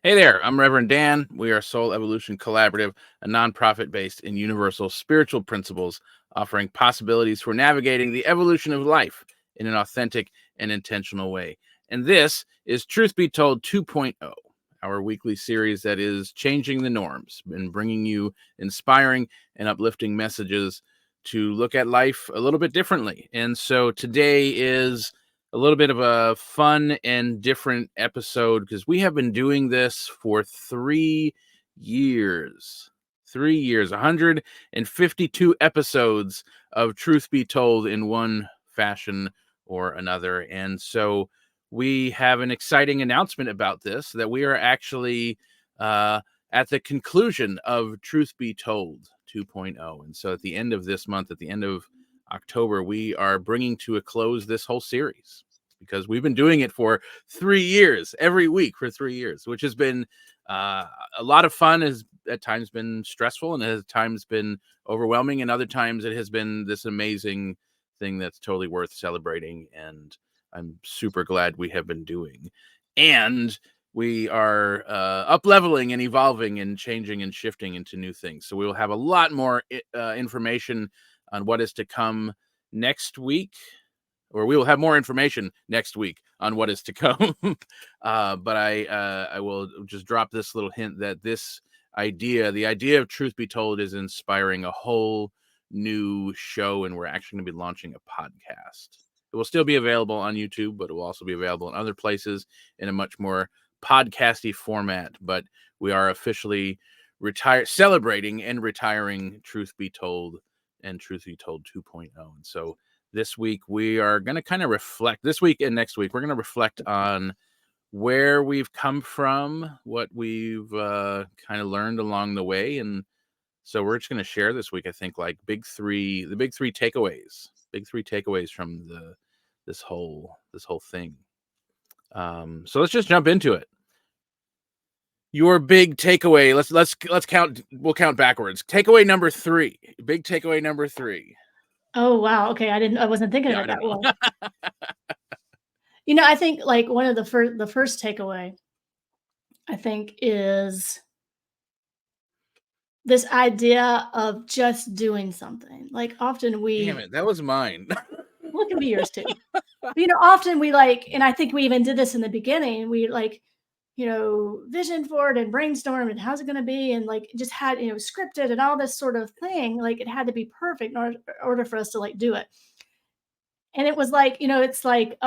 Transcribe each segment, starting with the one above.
Hey there, I'm Reverend Dan. We are Soul Evolution Collaborative, a nonprofit based in universal spiritual principles, offering possibilities for navigating the evolution of life in an authentic and intentional way. And this is Truth Be Told 2.0, our weekly series that is changing the norms and bringing you inspiring and uplifting messages to look at life a little bit differently. And so today is a little bit of a fun and different episode because we have been doing this for 3 years. 3 years, 152 episodes of Truth Be Told in one fashion or another. And so we have an exciting announcement about this, that we are actually at the conclusion of Truth Be Told 2.0. And so at the end of this month, at the end of October, we are bringing to a close this whole series because we've been doing it for 3 years, every week for 3 years, which has been a lot of fun. Has at times been stressful and at times been overwhelming, and other times it has been this amazing thing that's totally worth celebrating, and I'm super glad we have been doing. And we are up leveling and evolving and changing and shifting into new things. So we will have a lot more information on what is to come next week, or we will have more information next week on what is to come. But I will just drop this little hint that the idea of Truth Be Told, is inspiring a whole new show, and we're actually going to be launching a podcast. It will still be available on YouTube, but it will also be available in other places in a much more podcasty format. But we are officially celebrating and retiring Truth Be Told and Truth Be Told 2.0. And so this week we are going to kind of reflect. This week and next week we're going to reflect on where we've come from, what we've kind of learned along the way. And so we're just going to share this week, I think, like the big three takeaways from this whole thing. So let's just jump into it. Your big takeaway. Let's count. We'll count backwards. Takeaway number 3. Big takeaway number 3. Oh, wow. Okay. I wasn't thinking of it that way. I think like one of the first takeaway, I think, is this idea of just doing something. Like often Damn it, that was mine. Well, it can be yours too. But, often we and I think we even did this in the beginning, we vision for it and brainstorm and how's it going to be, and just had scripted and all this sort of thing. Like it had to be perfect in order for us to do it. And it was it's like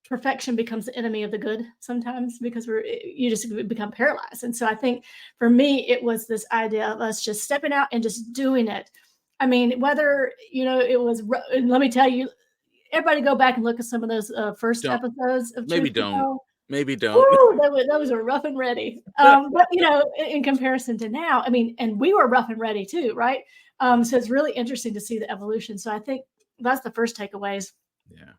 perfection becomes the enemy of the good sometimes, because you just become paralyzed. And so I think for me it was this idea of us just stepping out and just doing it. I mean, whether it was, let me tell you, everybody go back and look at some of those first episodes of Maybe Truth don't. Maybe don't. Woo, that was a rough and ready. But in comparison to now, I mean, and we were rough and ready too, right? So it's really interesting to see the evolution. So I think that's the first takeaways. Yeah.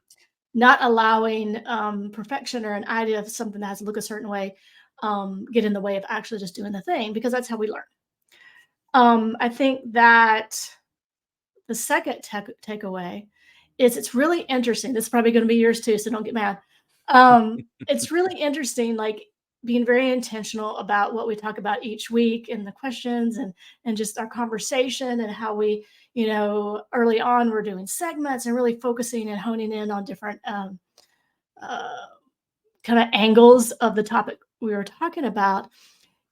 Not allowing perfection or an idea of something that has to look a certain way get in the way of actually just doing the thing, because that's how we learn. I think that the second takeaway is, it's really interesting. This is probably going to be yours too, so don't get mad. It's really interesting, like being very intentional about what we talk about each week, and the questions, and just our conversation, and how we, early on we're doing segments and really focusing and honing in on different kind of angles of the topic we were talking about.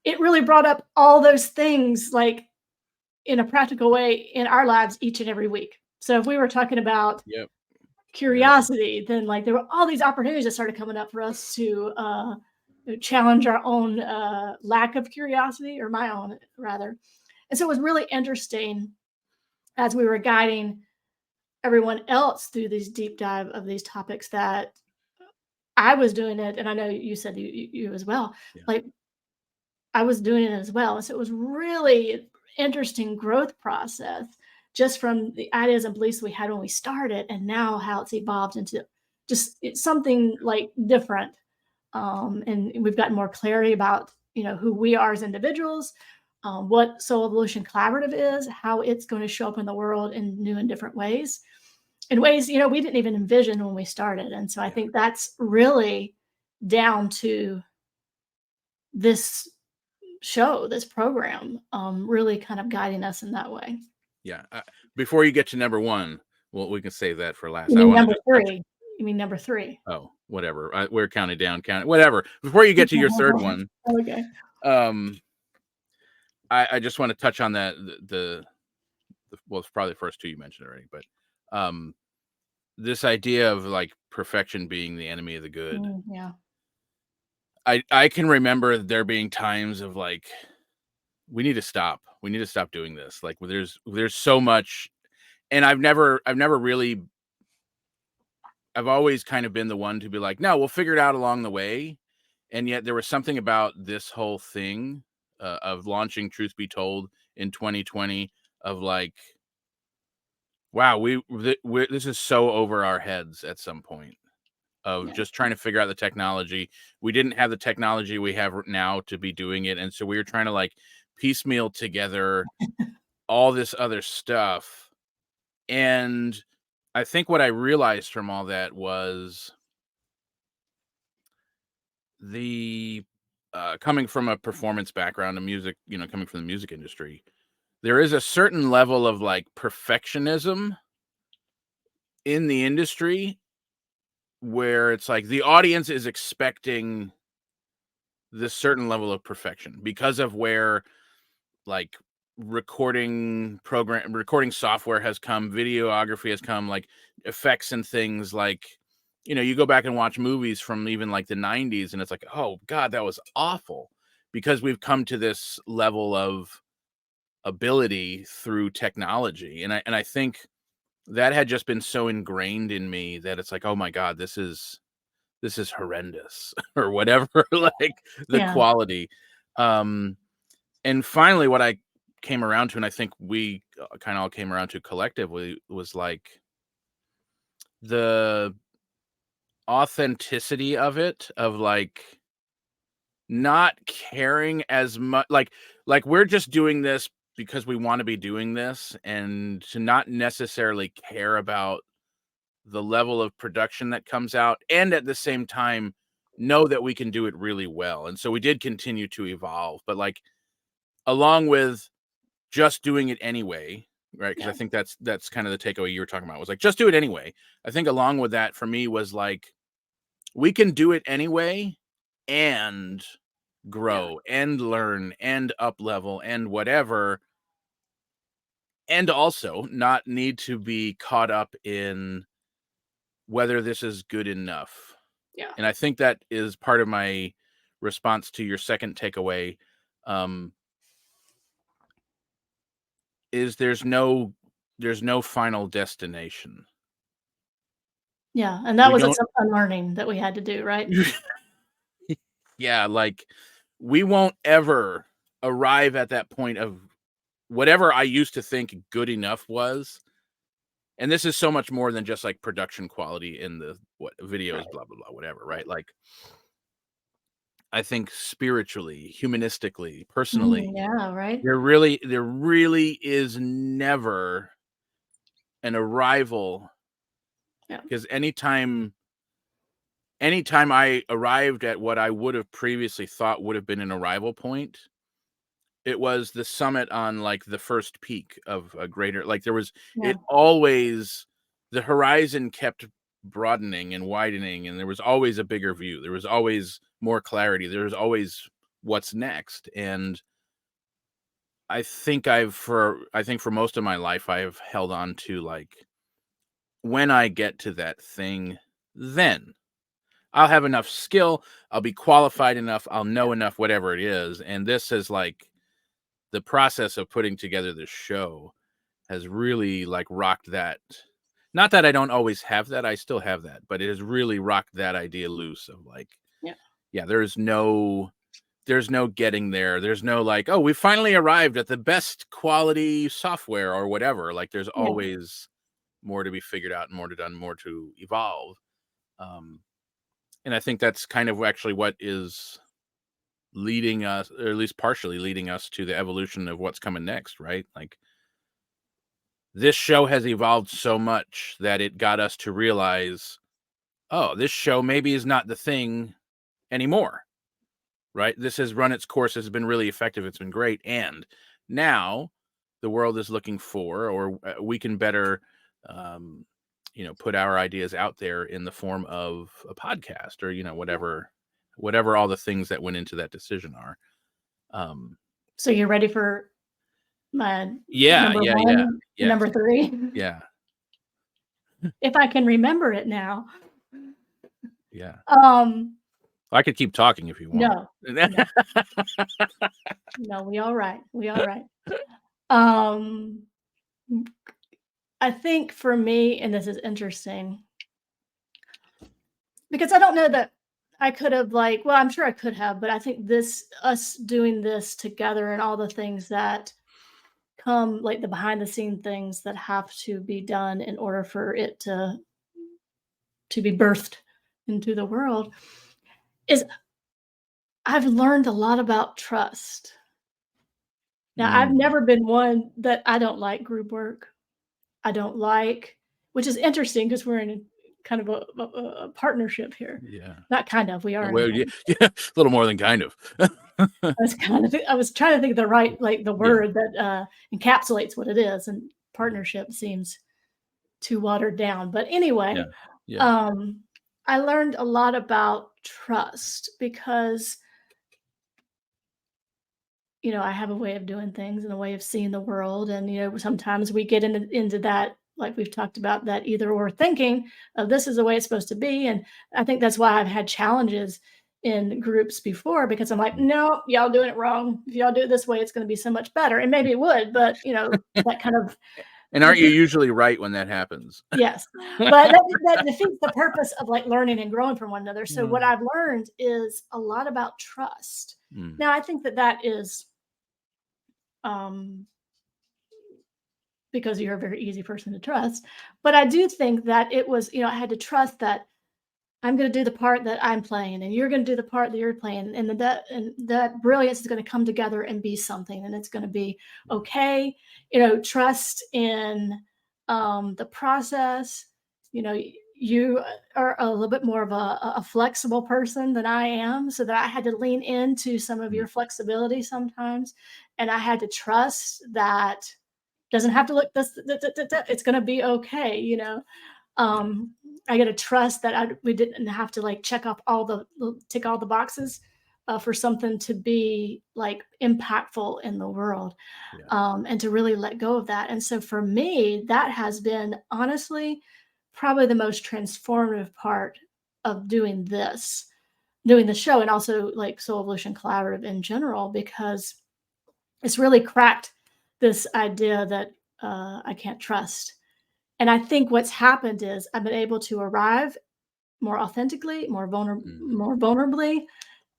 It really brought up all those things, like in a practical way in our lives each and every week. So if we were talking about curiosity, then there were all these opportunities that started coming up for us to challenge our own lack of curiosity, or my own rather. And so it was really interesting as we were guiding everyone else through these deep dive of these topics, that I was doing it. And I know you said you as well. Yeah. Like I was doing it as well. And so it was really interesting growth process, just from the ideas and beliefs we had when we started, and now how it's evolved into just something different. And we've gotten more clarity about, who we are as individuals, what Soul Evolution Collaborative is, how it's going to show up in the world in new and different ways, in ways, we didn't even envision when we started. And so I think that's really down to this show, this program, really kind of guiding us in that way. Yeah. Before you get to number one, well, we can save that for last. You I mean want to number just touch. 3? You mean number 3? Oh, whatever. We're counting down, counting whatever. Before you get to your third one, Okay. um, I just want to touch on that. Well, it's probably the first two you mentioned already, but um, this idea of like perfection being the enemy of the good. Yeah. I can remember there being times of like, we need to stop. We need to stop doing this. Like, there's so much, and I've always kind of been the one to be like, no, we'll figure it out along the way. And yet there was something about this whole thing of launching Truth Be Told in 2020 of like, wow, this is so over our heads at some point of Yeah. just trying to figure out the technology. We didn't have the technology we have now to be doing it. And so we were trying to like piecemeal together all this other stuff. And I think what I realized from all that was the coming from a performance background, a music, coming from the music industry, there is a certain level of like perfectionism in the industry where it's like the audience is expecting this certain level of perfection because of where like recording software has come, videography has come, like effects and things like, you go back and watch movies from even like the 90s and it's like, oh god, that was awful, because we've come to this level of ability through technology. And I think that had just been so ingrained in me that it's like, oh my god, this is horrendous or whatever, like the Yeah. quality. And finally, what I came around to, and I think we kind of all came around to collectively, was like the authenticity of it, of like not caring as much, like we're just doing this because we want to be doing this, and to not necessarily care about the level of production that comes out, and at the same time know that we can do it really well. And so we did continue to evolve, but like along with just doing it anyway, right? Because I Yeah. think that's kind of the takeaway you were talking about, was like, just do it anyway. I think along with that for me was like, we can do it anyway and Yeah. grow and learn and up level and whatever, and also not need to be caught up in whether this is good enough. Yeah. And I think that is part of my response to your second takeaway, um, is there's no final destination. Yeah. And that We was don't. some unlearning that we had to do, right? Yeah, like we won't ever arrive at that point of whatever I used to think good enough was. And this is so much more than just like production quality in the videos, Right. blah blah blah, whatever, Right. right? Like I think spiritually, humanistically, personally, Yeah, right? there really is never an arrival, Yeah. because anytime I arrived at what I would have previously thought would have been an arrival point, it was the summit on like the first peak of a greater, like there was, Yeah. it always, the horizon kept broadening and widening, and there was always a bigger view. There was always more clarity. There was always what's next. And I think for most of my life, I've held on to like, when I get to that thing, then I'll have enough skill, I'll be qualified enough, I'll know enough, whatever it is. And this is like the process of putting together this show has really like rocked that. Not that I don't always have that, I still have that, but it has really rocked that idea loose of like, Yeah. yeah, there's no getting there. There's no like, oh, we finally arrived at the best quality software or whatever. Like there's Yeah. always more to be figured out, and more to done, more to evolve. Um, and I think that's kind of actually what is leading us, or at least partially leading us, to the evolution of what's coming next, right? Like this show has evolved so much that it got us to realize, oh, this show maybe is not the thing anymore, right? This has run its course, has been really effective, it's been great, and now the world is looking for, or we can better, um, put our ideas out there in the form of a podcast, or whatever all the things that went into that decision are. So you're ready for my Yeah, number yeah, yeah, 1 and yes, number 3? yeah, If I can remember it now. yeah. Um, I could keep talking if you want. no, no, no, we all right. We all right. Um, I think for me, and this is interesting, because I don't know that I could have well, I'm sure I could have, but I think us doing this together and all the things that come, like the behind the scene things that have to be done in order for it to be birthed into the world, is I've learned a lot about trust. Now, I've Mm, never been one that I don't like group work. I don't like, which is interesting because we're in a kind of a partnership here. yeah. Not kind of, we are in Well, yeah, one. yeah, a little more than kind of. I was trying to think of the right, like, the Yeah, word that, encapsulates what it is, and yeah, partnership seems too watered down. But yeah, anyway, yeah. um, I learned a lot about trust because I have a way of doing things and a way of seeing the world. And, sometimes we get into that, like we've talked about, that either or thinking of this is the way it's supposed to be. And I think that's why I've had challenges in groups before, because I'm like, Mm. no, y'all doing it wrong. If y'all do it this way, it's going to be so much better. And maybe it would, but that kind of And aren't you defeats. usually right when that happens? Yes, but that defeats the purpose of like learning and growing from one another. So what Mm, I've learned is a lot about trust. mm, Now I think that is um because you're a very easy person to trust. But I do think that it was, I had to trust that I'm going to do the part that I'm playing, and you're going to do the part that you're playing, and that brilliance is going to come together and be something, and it's going to be okay. Trust in the process. You are a little bit more of a flexible person than I am, so that I had to lean into some of mm, your flexibility sometimes, and I had to trust that doesn't have to look this, it's going to be okay. yeah, um I got to trust that we didn't have to like tick all the boxes for something to be like impactful in the world, yeah, and to really let go of that. And so for me, that has been honestly probably the most transformative part of doing the show, and also like Soul Evolution Collaborative in general, because it's really cracked this idea that I can't trust. And I think what's happened is I've been able to arrive more authentically, mm, more vulnerably.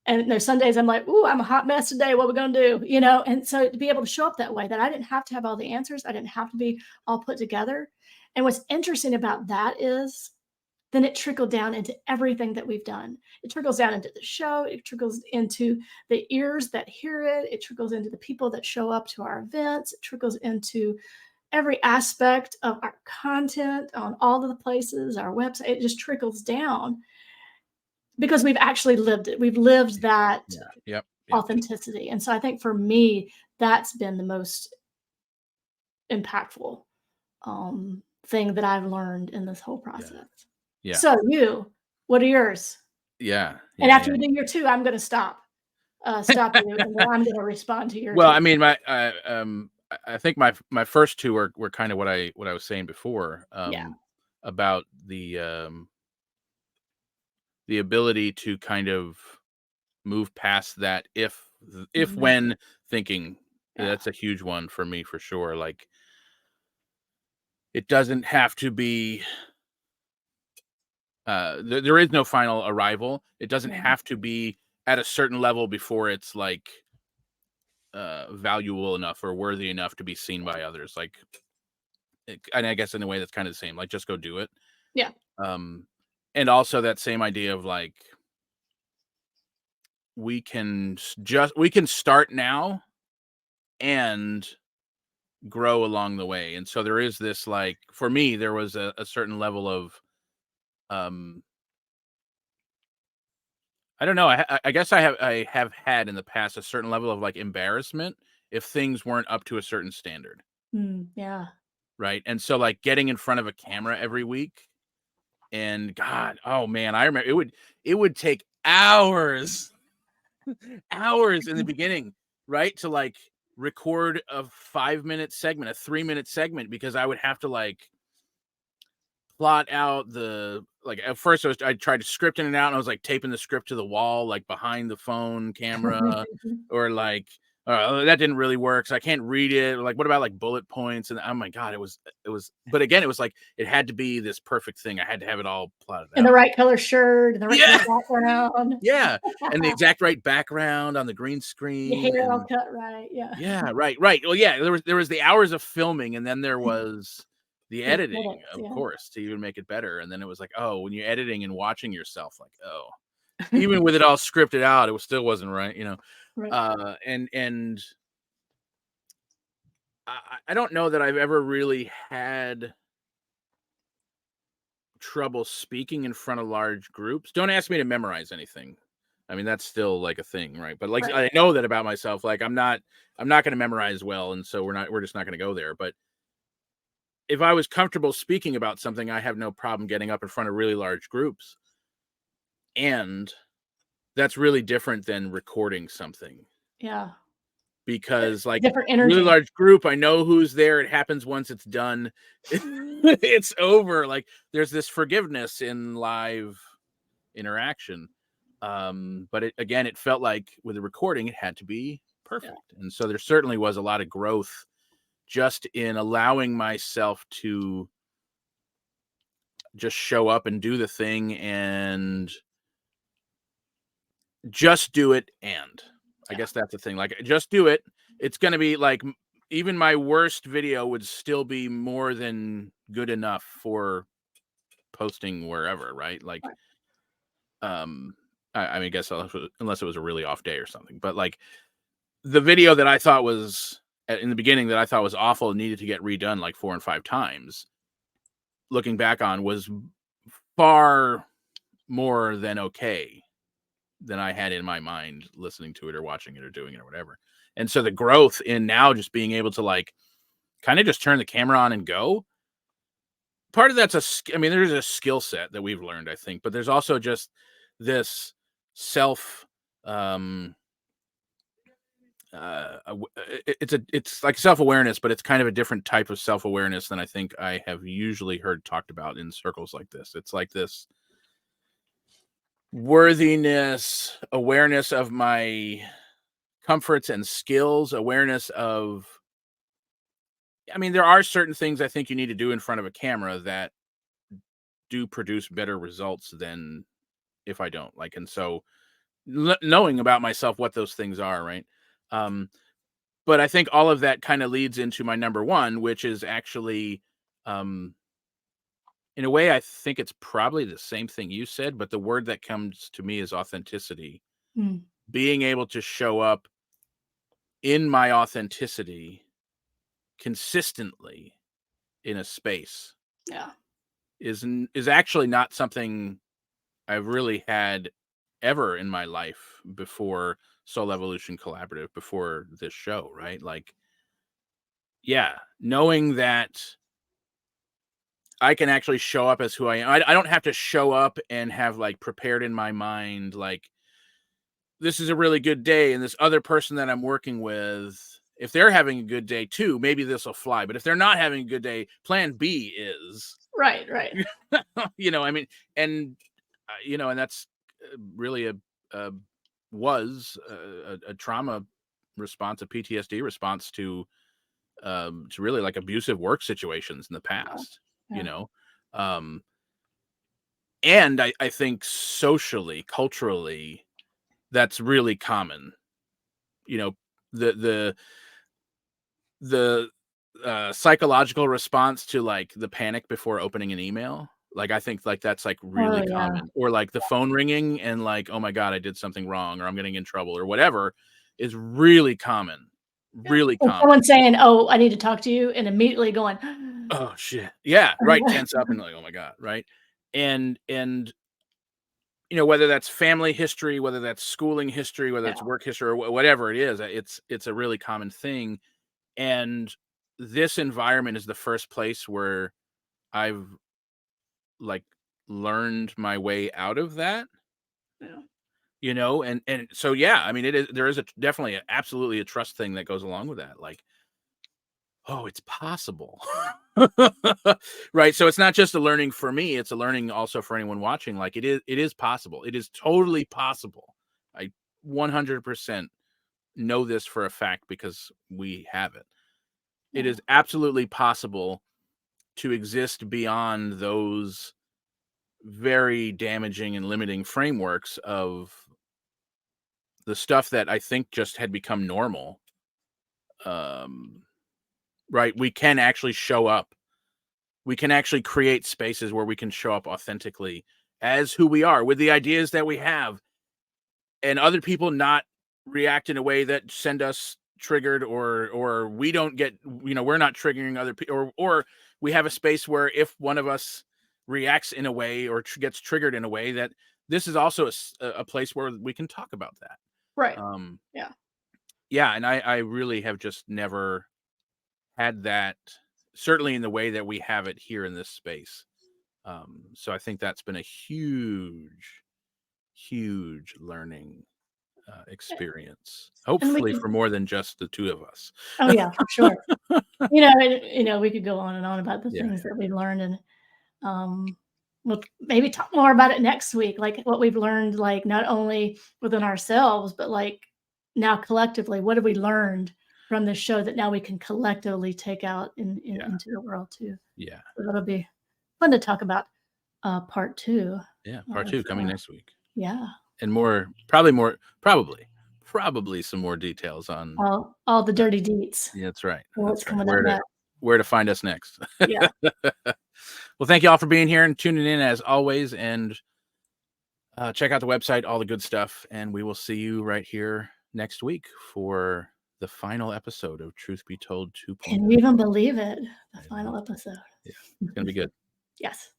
And there's some days I'm like, "Ooh, I'm a hot mess today. What are we gonna do?" And so to be able to show up that way, that I didn't have to have all the answers, I didn't have to be all put together. And what's interesting about that is then it trickled down into everything that we've done. It trickles down into the show. It trickles into the ears that hear it. It trickles into the people that show up to our events. It trickles into every aspect of our content on all of the places, our website. It just trickles down because we've actually lived it. We've lived that yeah, yep, yep, authenticity. And so I think for me, that's been the most impactful thing that I've learned in this whole yeah, process. yeah, So what are yours? yeah, And yeah, after yeah. you do your two, I'm going to stop you, and then I'm going to respond to your Well, two. I mean, I think my first two were kind of what I was saying before, Yeah. about the ability to kind of move past that if Mhm. when thinking. Yeah. That's a huge one for me for sure. Like, it doesn't have to be, there is no final arrival. It doesn't Yeah. have to be at a certain level before it's like valuable enough or worthy enough to be seen by others. Like, and I guess in a way that's kind of the same. Like, just go do it. Yeah. Um, and also that same idea of like, we can start now and grow along the way. And so there is this, like, for me, there was a certain level of um I don't know. I guess I have had in the past a certain level of like embarrassment if things weren't up to a certain standard, Yeah. right? And so like getting in front of a camera every week and God, oh man, I remember it would take hours, hours in the beginning, right? To like record a 5-minute segment, a 3-minute segment, because I would have to like plot out the like at first I tried scripting it out and I was like taping the script to the wall, like behind the phone camera, or like that didn't really work. So I can't read it. Like, what about like bullet points? And oh my God, it was, but again, it was like it had to be this perfect thing. I had to have it all plotted And the out. right color shirt and the right Yeah, color background. yeah. And the exact right background on the green Your screen. hair all And cut right, yeah. yeah, right, right. Well, yeah, there was the hours of filming, and then there was the The editing, edits, of yeah. course, to even make it better. And then it was like, oh, when you're editing and watching yourself, like, oh, even with it all scripted out, still wasn't right, you know. Right. And I don't know that I've ever really had trouble speaking in front of large groups. Don't ask me to memorize anything. I mean, that's still like a thing, right? But like Right. I know that about myself. Like I'm not going to memorize well, and so we're just not going to go there. But if I was comfortable speaking about something, I have no problem getting up in front of really large groups. And that's really different than recording something, Yeah. because like Different really energy. large group, I know who's there. It happens once it's done. It's over. Like there's this forgiveness in live interaction. But again, it felt like with the recording, it had to be Yeah. perfect. And so there certainly was a lot of growth just in allowing myself to just show up and do the thing and just do it. And I Yeah. guess that's the thing. Like, just do it. It's going to be like even my worst video would still be more than good enough for posting wherever, right? Like, Right. I mean, I guess unless it was a really off day or something, but like the video that I thought was in the beginning that I thought was awful and needed to get redone like 4 and 5 times, looking back on, was far more than okay than I had in my mind listening to it or watching it or doing it or whatever. And so the growth in now just being able to like kind of just turn the camera on and go. Part of that's I mean, there's a skill set that we've learned, I think, but there's also just this self um it's like self-awareness, but it's kind of a different type of self-awareness than I think I have usually heard talked about in circles like this. It's like this worthiness, awareness of my comforts and skills, awareness of, I mean, there are certain things I think you need to do in front of a camera that do produce better results than if I don't. Like, and so knowing about myself what those things are, right? Um, but I think all of that kind of leads into my number one, which is actually, um, in a way, I think it's probably the same thing you said, but the word that comes to me is authenticity. Mm. Being able to show up in my authenticity consistently in a space Yeah. is actually not something I've really had ever in my life before Soul Evolution Collaborative, before this show, right? Like, yeah, knowing that I can actually show up as who I am. I don't have to show up and have like prepared in my mind, like, this is a really good day. And this other person that I'm working with, if they're having a good day too, maybe this will fly. But if they're not having a good day, plan B is, Right, right. I mean, and, and that's really a was a trauma response, a PTSD response to really like abusive work situations in the Yeah. past, you Yeah. know. Um, and I think socially, culturally, that's really common. You know, the the the psychological response to like the panic before opening an email. Like, I think like that's like Oh, really yeah. common, or like the phone ringing and like, oh my God, I did something wrong, or I'm getting in trouble, or whatever, is really common, really And common. someone saying, "Oh, I need to talk to you," and immediately going, Oh shit, yeah, right, tense up and like, oh my God, right, and whether that's family history, whether that's schooling history, whether Yeah. it's work history, or whatever it is, it's a really common thing. And this environment is the first place where I've like learned my way out of that, Yeah. and so yeah, I mean, there is definitely absolutely a trust thing that goes along with that. Like, oh, it's possible. Right. So it's not just a learning for me, it's a learning also for anyone watching. Like, it is possible. It is totally possible. I 100% know this for a fact because we have it. It Yeah. is absolutely possible to exist beyond those very damaging and limiting frameworks of the stuff that I think just had become normal. Um, right. We can actually show up. We can actually create spaces where we can show up authentically as who we are with the ideas that we have, and other people not react in a way that send us triggered, or we don't get, we're not triggering other people, or we have a space where if one of us reacts in a way or gets triggered in a way, that this is also a place where we can talk about that. Right. um Yeah. yeah, and I really have just never had that, certainly in the way that we have it here in this space. So I think that's been a huge, huge learning experience. And we Hopefully could for more than just the two of us. oh, yeah, for sure. We could go on and on about the Yeah, things that we learned, and um, we'll maybe talk more about it next week, like what we've learned, like not only within ourselves, but like now collectively, what have we learned from this show that now we can collectively take out yeah, into the world too. yeah, So that'll be fun to talk about part two yeah. Part of two coming next week, yeah, and probably some more details on. all the dirty deets. Yeah, that's right. What's That's right. coming up next? Where to find us next. Yeah. Well, thank you all for being here and tuning in as always, and check out the website, all the good stuff, and we will see you right here next week for the final episode of Truth Be Told 2.0. Can you even believe it? The I final know. episode. Yeah, it's gonna be good. Yes.